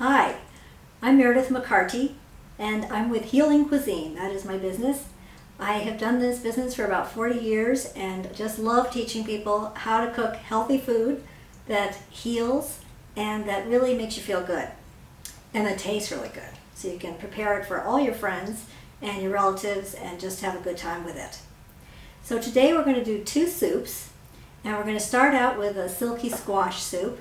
Hi, I'm Meredith McCarty, and I'm with Healing Cuisine. That is my business. I have done this business for about 40 years and just love teaching people how to cook healthy food that heals and that really makes you feel good and that tastes really good. So you can prepare it for all your friends and your relatives and just have a good time with it. So today we're going to do 2 soups, and we're going to start out with a silky squash soup,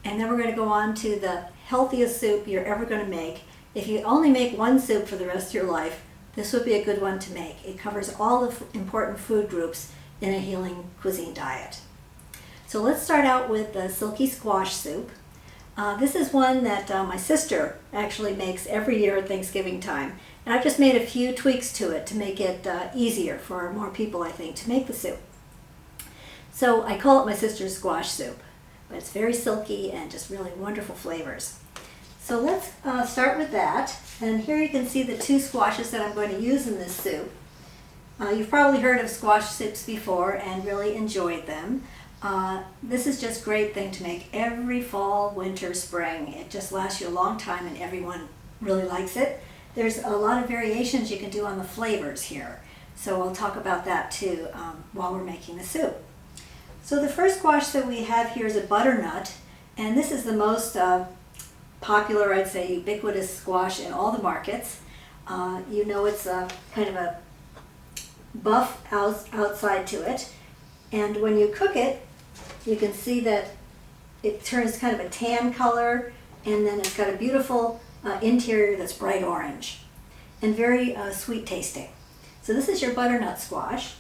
and then we're going to go on to the healthiest soup you're ever going to make. If you only make one soup for the rest of your life, this would be a good one to make. It covers all the important food groups in a healing cuisine diet. So let's start out with the silky squash soup. This is one that my sister actually makes every year at Thanksgiving time. And I've just made a few tweaks to it to make it easier for more people, I think, to make the soup. So I call it my sister's squash soup, but it's very silky and just really wonderful flavors. So let's start with that. And here you can see the 2 squashes that I'm going to use in this soup. You've probably heard of squash soups before and really enjoyed them. This is just a great thing to make every fall, winter, spring. It just lasts you a long time and everyone really likes it. There's a lot of variations you can do on the flavors here. So I'll talk about that too while we're making the soup. So the first squash that we have here is a butternut, and this is the most popular, I'd say, ubiquitous squash in all the markets. You know, it's kind of a buff outside to it, and when you cook it, you can see that it turns kind of a tan color, and then it's got a beautiful interior that's bright orange and very sweet tasting. So this is your butternut squash.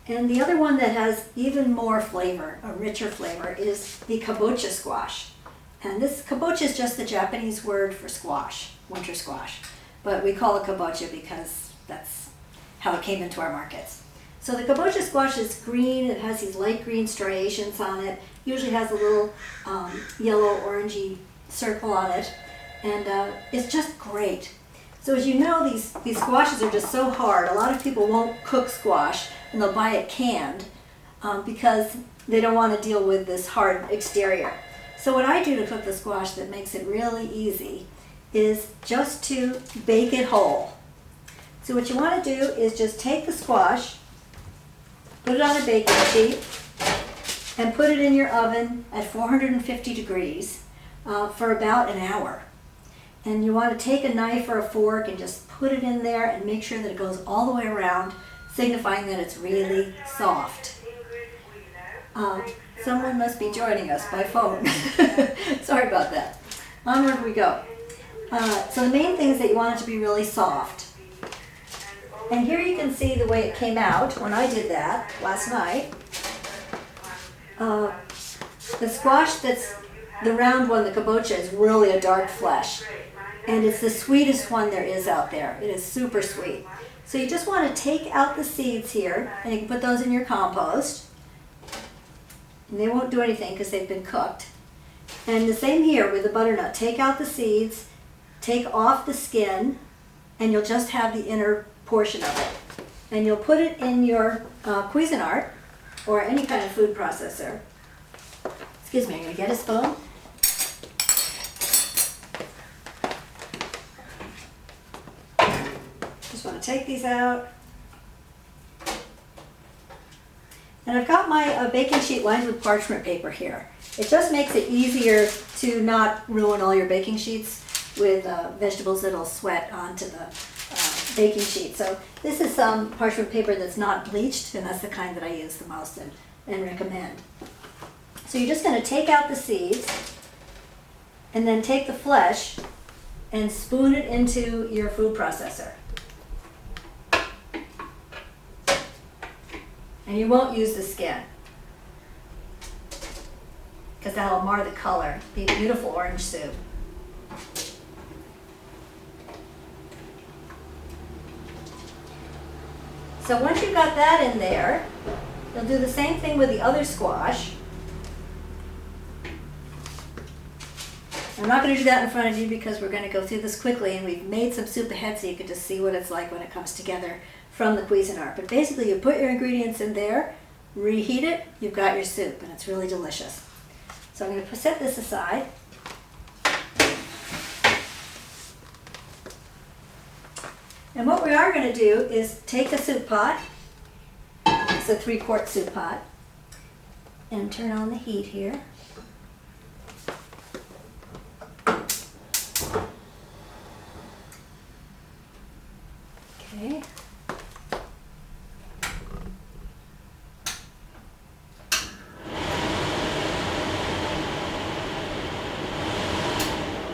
And the other one that has even more flavor, a richer flavor, is the kabocha squash. And this kabocha is just the Japanese word for squash, winter squash. But we call it kabocha because that's how it came into our markets. So the kabocha squash is green. It has these light green striations on it. Usually has a little yellow orangey circle on it. And it's just great. So as you know, these squashes are just so hard. A lot of people won't cook squash and they'll buy it canned because they don't want to deal with this hard exterior. So what I do to cook the squash that makes it really easy is just to bake it whole. So what you want to do is just take the squash, put it on a baking sheet, and put it in your oven at 450 degrees for about an hour. And you want to take a knife or a fork and just put it in there and make sure that it goes all the way around, signifying that it's really soft. Someone must be joining us by phone. Sorry about that. Onward we go. So the main thing is that you want it to be really soft. And here you can see the way it came out when I did that last night. The squash that's the round one, the kabocha, is really a dark flesh. And it's the sweetest one there is out there. It is super sweet. So you just want to take out the seeds here, and you can put those in your compost. And they won't do anything because they've been cooked. And the same here with the butternut. Take out the seeds, take off the skin, and you'll just have the inner portion of it. And you'll put it in your Cuisine or any kind of food processor. Excuse me, I'm going to get a spoon. Just want to take these out. And I've got my baking sheet lined with parchment paper here. It just makes it easier to not ruin all your baking sheets with vegetables that'll sweat onto the baking sheet. So this is some parchment paper that's not bleached, and that's the kind that I use the most and recommend. So you're just going to take out the seeds and then take the flesh and spoon it into your food processor. And you won't use the skin because that'll mar the color. Be a beautiful orange soup. So once you've got that in there, you'll do the same thing with the other squash. I'm not going to do that in front of you because we're going to go through this quickly, and we've made some soup ahead so you can just see what it's like when it comes together from the Cuisine. But basically you put your ingredients in there, reheat it, you've got your soup, and it's really delicious. So I'm going to set this aside. And what we are going to do is take a soup pot, it's a 3-quart soup pot, and turn on the heat here. Okay.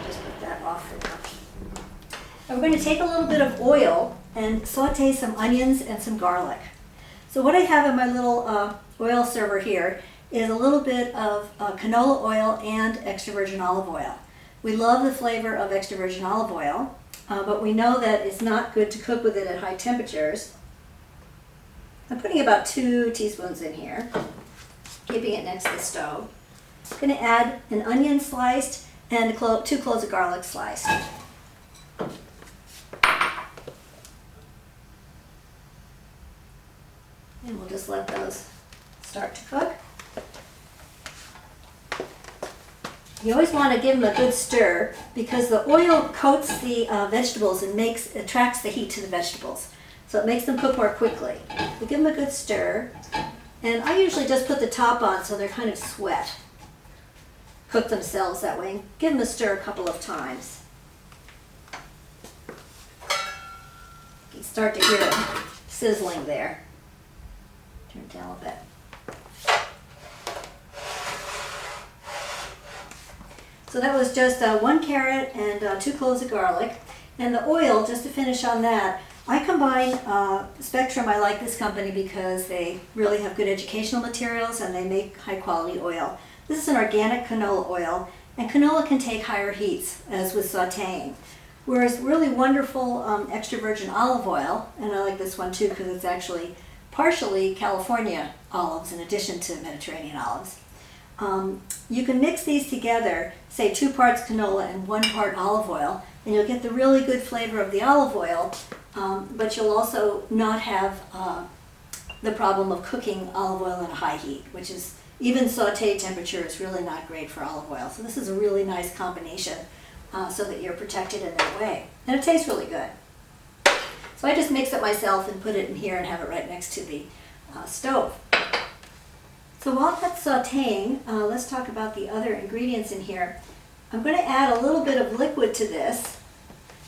Just put that off for now. And we're going to take a little bit of oil and saute some onions and some garlic. So what I have in my little oil server here is a little bit of canola oil and extra virgin olive oil. We love the flavor of extra virgin olive oil, but we know that it's not good to cook with it at high temperatures. I'm putting about 2 teaspoons in here, keeping it next to the stove. I'm going to add an onion sliced and 2 cloves of garlic sliced. And we'll just let those start to cook. You always want to give them a good stir because the oil coats the vegetables and attracts the heat to the vegetables. So it makes them cook more quickly. We give them a good stir. And I usually just put the top on so they're kind of sweat. Cook themselves that way. And give them a stir a couple of times. You can start to hear it sizzling there. Turn it down a bit. So that was just 1 carrot and 2 cloves of garlic. And the oil, just to finish on that, I combine Spectrum. I like this company because they really have good educational materials and they make high quality oil. This is an organic canola oil, and canola can take higher heats, as with sauteing. Whereas really wonderful extra virgin olive oil, and I like this one too because it's actually partially California olives in addition to Mediterranean olives. You can mix these together, say 2 parts canola and 1 part olive oil, and you'll get the really good flavor of the olive oil, but you'll also not have the problem of cooking olive oil in a high heat, which is, even sauté temperature is really not great for olive oil. So this is a really nice combination so that you're protected in that way. And it tastes really good. So I just mix it myself and put it in here and have it right next to the stove. So while that's sauteing, let's talk about the other ingredients in here. I'm going to add a little bit of liquid to this.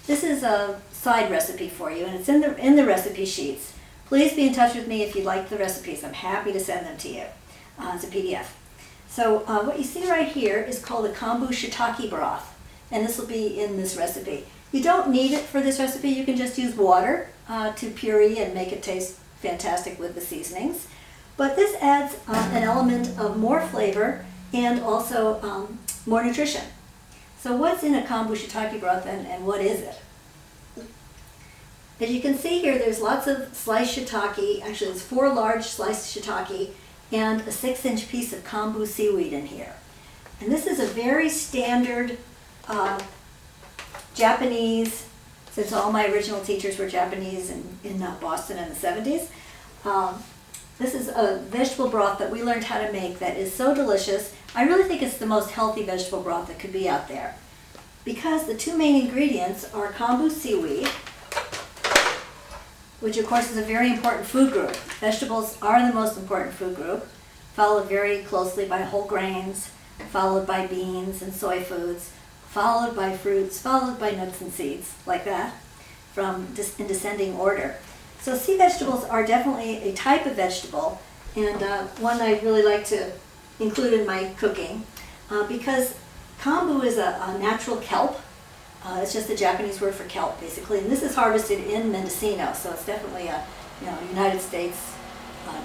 This is a side recipe for you, and it's in the recipe sheets. Please be in touch with me if you like the recipes. I'm happy to send them to you as a PDF. So what you see right here is called a kombu shiitake broth, and this will be in this recipe. You don't need it for this recipe. You can just use water to puree and make it taste fantastic with the seasonings. But this adds an element of more flavor and also more nutrition. So what's in a kombu shiitake broth and what is it? As you can see here, there's lots of sliced shiitake. Actually, there's 4 large sliced shiitake and a 6-inch piece of kombu seaweed in here. And this is a very standard Japanese, since all my original teachers were Japanese in Boston in the 70s. This is a vegetable broth that we learned how to make that is so delicious. I really think it's the most healthy vegetable broth that could be out there. Because the 2 main ingredients are kombu seaweed, which of course is a very important food group. Vegetables are the most important food group, followed very closely by whole grains, followed by beans and soy foods, followed by fruits, followed by nuts and seeds, like that, in descending order. So sea vegetables are definitely a type of vegetable, and one I really like to include in my cooking because kombu is a natural kelp. It's just the Japanese word for kelp, basically, and this is harvested in Mendocino, so it's definitely a United States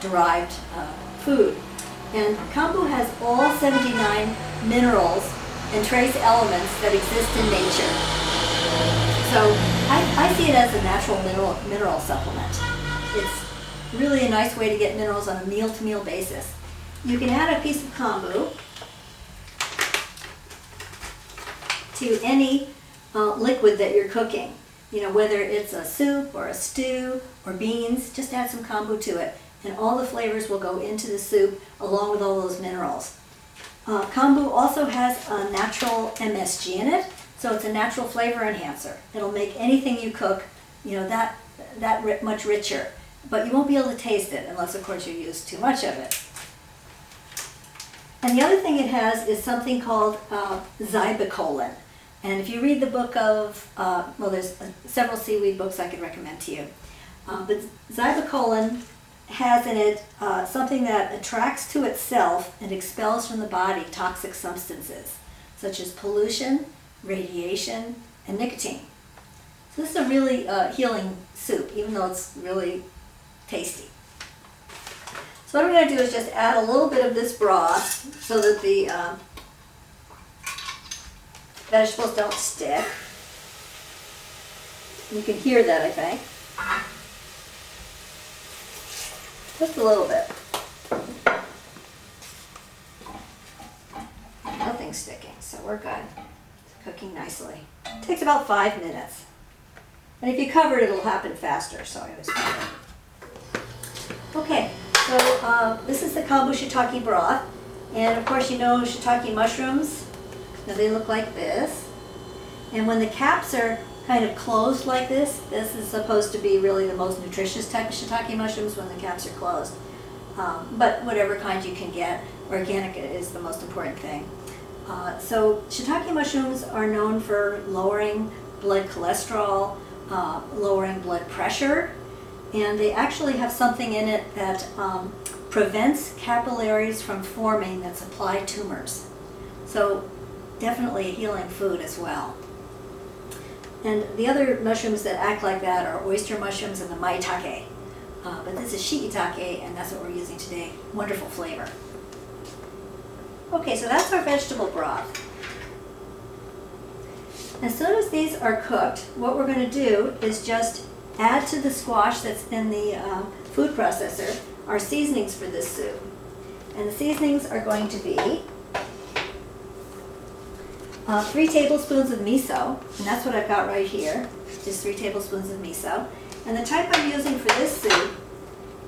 derived food. And kombu has all 79 minerals and trace elements that exist in nature. So I see it as a natural mineral supplement. It's really a nice way to get minerals on a meal-to-meal basis. You can add a piece of kombu to any liquid that you're cooking. Whether it's a soup or a stew or beans, just add some kombu to it, and all the flavors will go into the soup along with all those minerals. Kombu also has a natural MSG in it, so it's a natural flavor enhancer. It'll make anything you cook much richer. But you won't be able to taste it unless, of course, you use too much of it. And the other thing it has is something called zybecolin. And if you read the book of, there's several seaweed books I could recommend to you. But zybecolin has in it something that attracts to itself and expels from the body toxic substances, such as pollution, radiation, and nicotine. So this is a really healing soup, even though it's really tasty. So what I'm going to do is just add a little bit of this broth so that the vegetables don't stick. You can hear that, I think. Just a little bit. Nothing's sticking, so we're good. It's cooking nicely. It takes about 5 minutes. And if you cover it, it'll happen faster, so I always cover it. Okay, so this is the kombu shiitake broth. And of course, you know shiitake mushrooms. Now they look like this. And when the caps are kind of closed like this is supposed to be really the most nutritious type of shiitake mushrooms when the caps are closed. But whatever kind you can get, organic is the most important thing. So shiitake mushrooms are known for lowering blood cholesterol, lowering blood pressure, and they actually have something in it that prevents capillaries from forming that supply tumors. So definitely a healing food as well. And the other mushrooms that act like that are oyster mushrooms and the maitake. But this is shiitake, and that's what we're using today. Wonderful flavor. Okay, so that's our vegetable broth. As soon as these are cooked, what we're going to do is just add to the squash that's in the food processor our seasonings for this soup. And the seasonings are going to be 3 tablespoons of miso, and that's what I've got right here, just 3 tablespoons of miso. And the type I'm using for this soup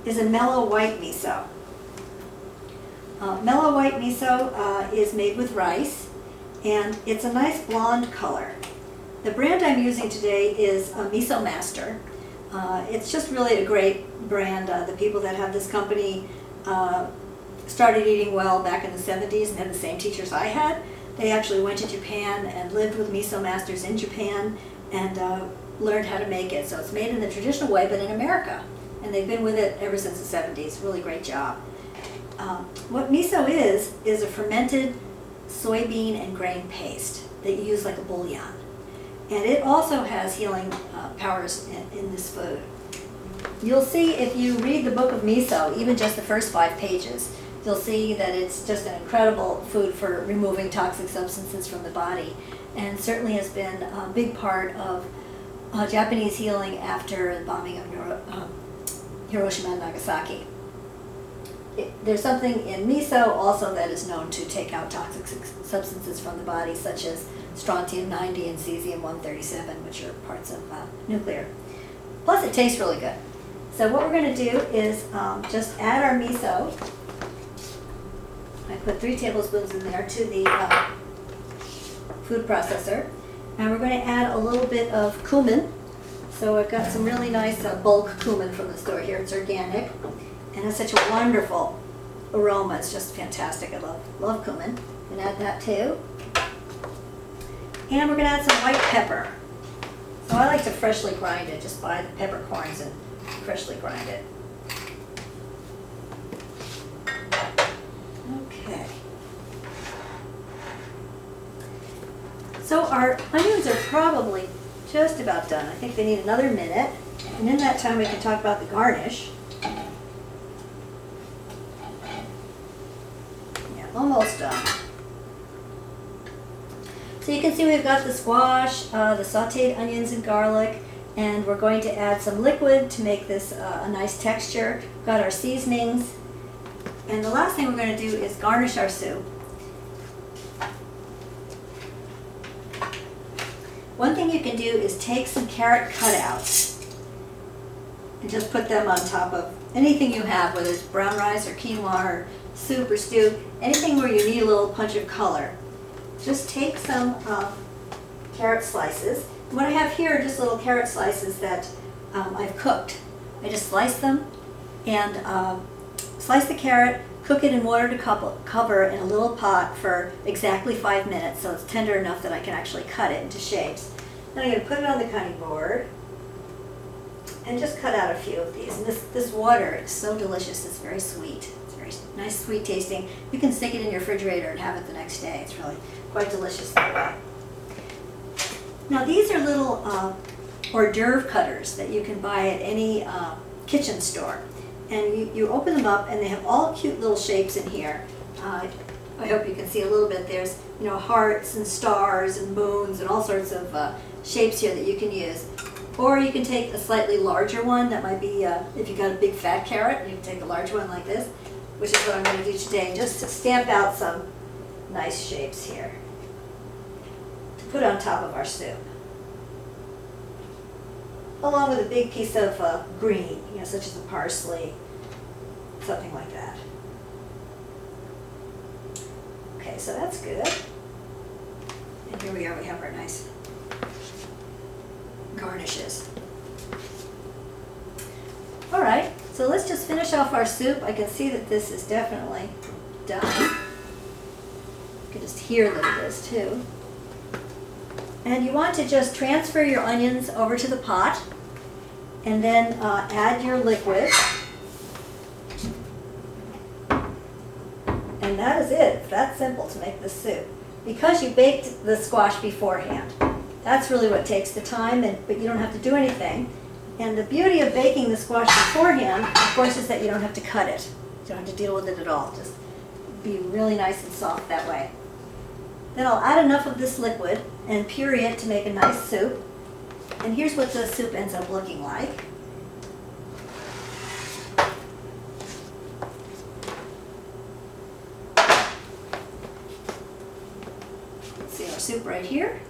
is a mellow white miso. Mellow white miso is made with rice, and it's a nice blonde color. The brand I'm using today is Miso Master. It's just really a great brand. The people that have this company started eating well back in the 70s and had the same teachers I had. They actually went to Japan and lived with miso masters in Japan and learned how to make it. So it's made in the traditional way, but in America. And they've been with it ever since the 70s. Really great job. What miso is a fermented soybean and grain paste that you use like a bouillon. And it also has healing powers in this food. You'll see if you read the book of miso, even just the first 5 pages, you'll see that it's just an incredible food for removing toxic substances from the body, and certainly has been a big part of Japanese healing after the bombing of Hiroshima and Nagasaki. There's something in miso also that is known to take out toxic substances from the body, such as strontium-90 and cesium-137, which are parts of nuclear. Plus, it tastes really good. So what we're going to do is just add our miso. I put 3 tablespoons in there to the food processor. And we're going to add a little bit of cumin. So I've got some really nice bulk cumin from the store here. It's organic. And it's such a wonderful aroma. It's just fantastic. I love cumin. I'm going to add that too. And we're going to add some white pepper. So I like to freshly grind it. Just buy the peppercorns and freshly grind it. Okay. So our onions are probably just about done. I think they need another minute. And in that time we can talk about the garnish. Yeah, almost done. So you can see we've got the squash, the sauteed onions and garlic, and we're going to add some liquid to make this a nice texture. We've got our seasonings. And the last thing we're going to do is garnish our soup. One thing you can do is take some carrot cutouts and just put them on top of anything you have, whether it's brown rice or quinoa or soup or stew, anything where you need a little punch of color. Just take some carrot slices. And what I have here are just little carrot slices that I've cooked. I just slice them and slice the carrot, cook it in water to cover in a little pot for exactly 5 minutes, so it's tender enough that I can actually cut it into shapes. Then I'm going to put it on the cutting board and just cut out a few of these. And this water is so delicious. It's very sweet. It's very nice, sweet tasting. You can stick it in your refrigerator and have it the next day. It's really quite delicious that way. Now these are little hors d'oeuvre cutters that you can buy at any kitchen store. And you open them up and they have all cute little shapes in here. I hope you can see a little bit. There's hearts and stars and moons and all sorts of shapes here that you can use. Or you can take a slightly larger one. That might be, if you've got a big fat carrot, you can take a large one like this, which is what I'm going to do today, just to stamp out some nice shapes here to put on top of our soup. Along with a big piece of green, such as a parsley, something like that. Okay, so that's good. And here we are, we have our nice garnishes. All right, so let's just finish off our soup. I can see that this is definitely done. You can just hear that it is too. And you want to just transfer your onions over to the pot and then add your liquid. And that is it. It's that simple to make this soup. Because you baked the squash beforehand. That's really what takes the time, but you don't have to do anything. And the beauty of baking the squash beforehand, of course, is that you don't have to cut it. You don't have to deal with it at all. Just be really nice and soft that way. Then I'll add enough of this liquid and puree it to make a nice soup. And here's what the soup ends up looking like. Let's see our soup right here.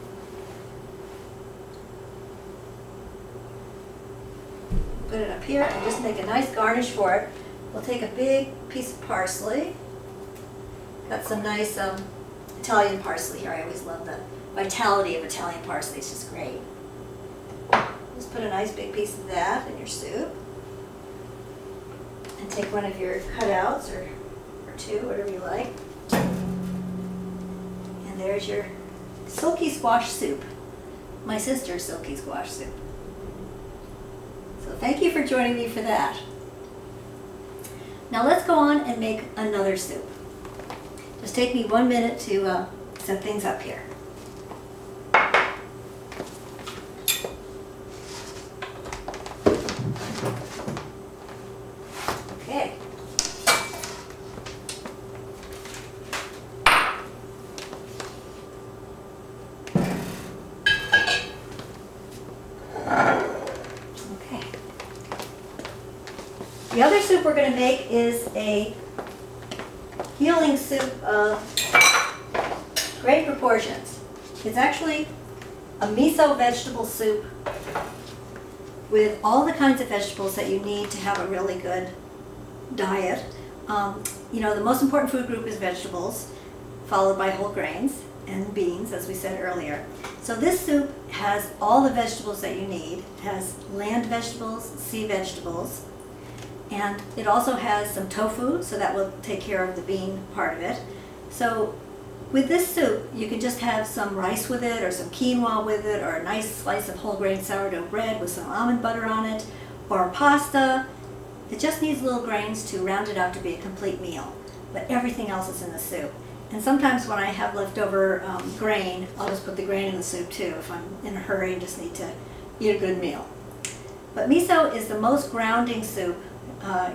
Put it up here and just make a nice garnish for it. We'll take a big piece of parsley. Got some nice Italian parsley here. I always love the vitality of Italian parsley. It's just great. Just put a nice big piece of that in your soup. And take one of your cutouts or two, whatever you like. And there's your silky squash soup. My sister's silky squash soup. So thank you for joining me for that. Now let's go on and make another soup. Just take me 1 minute to set things up here. Okay. The other soup we're going to make is a healing soup of great proportions. It's actually a miso vegetable soup with all the kinds of vegetables that you need to have a really good diet. The most important food group is vegetables, followed by whole grains and beans, as we said earlier. So this soup has all the vegetables that you need. It has land vegetables, sea vegetables, and it also has some tofu, so that will take care of the bean part of it. So with this soup, you can just have some rice with it, or some quinoa with it, or a nice slice of whole grain sourdough bread with some almond butter on it, or pasta. It just needs little grains to round it out to be a complete meal, but everything else is in the soup. And sometimes when I have leftover grain, I'll just put the grain in the soup too, if I'm in a hurry and just need to eat a good meal. But miso is the most grounding soup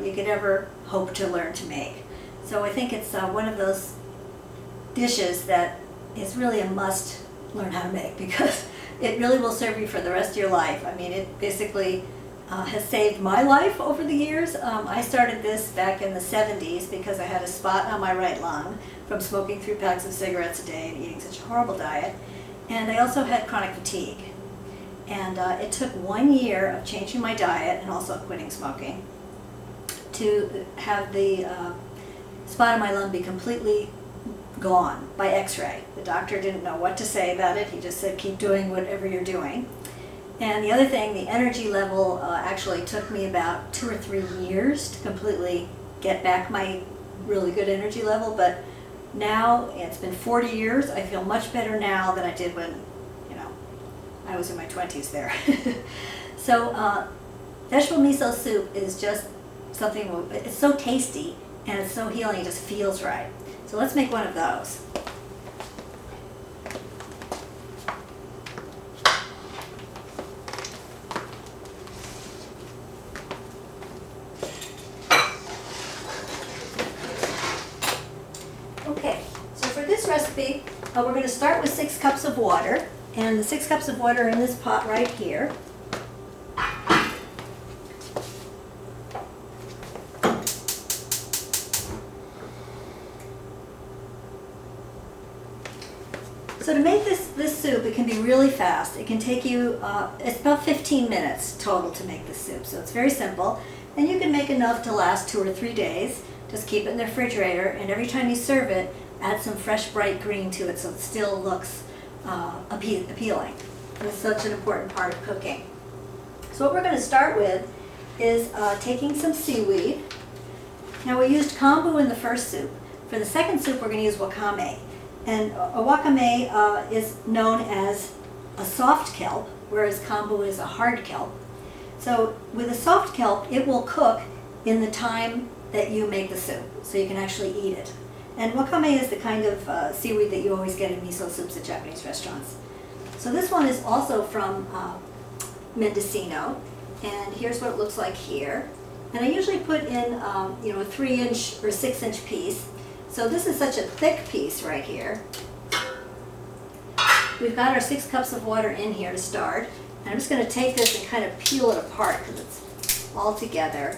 you could ever hope to learn to make. So I think it's one of those dishes that is really a must learn how to make, because it really will serve you for the rest of your life. I mean, it basically has saved my life over the years. I started this back in the 70s because I had a spot on my right lung from smoking 3 packs of cigarettes a day and eating such a horrible diet. And I also had chronic fatigue. And it took 1 year of changing my diet and also quitting smoking to have the spot on my lung be completely gone by x-ray. The doctor didn't know what to say about it. He just said, keep doing whatever you're doing. And the other thing, the energy level actually took me about 2 or 3 years to completely get back my really good energy level, but now it's been 40 years. I feel much better now than I did when, I was in my 20s there. So vegetable miso soup is just something, it's so tasty and it's so healing, it just feels right. So let's make one of those. Okay, so for this recipe, we're going to start with 6 cups of water, and the 6 cups of water are in this pot right here. So to make this soup, it can be really fast. It can take you, it's about 15 minutes total to make this soup, so it's very simple. And you can make enough to last 2 or 3 days. Just keep it in the refrigerator, and every time you serve it, add some fresh bright green to it so it still looks appealing. And it's such an important part of cooking. So what we're going to start with is taking some seaweed. Now we used kombu in the first soup. For the second soup we're going to use wakame. And a wakame is known as a soft kelp, whereas kombu is a hard kelp. So with a soft kelp, it will cook in the time that you make the soup, so you can actually eat it. And wakame is the kind of seaweed that you always get in miso soups at Japanese restaurants. So this one is also from Mendocino, and here's what it looks like here. And I usually put in a 3-inch or 6-inch piece. So this is such a thick piece right here. We've got our 6 cups of water in here to start. And I'm just going to take this and kind of peel it apart because it's all together.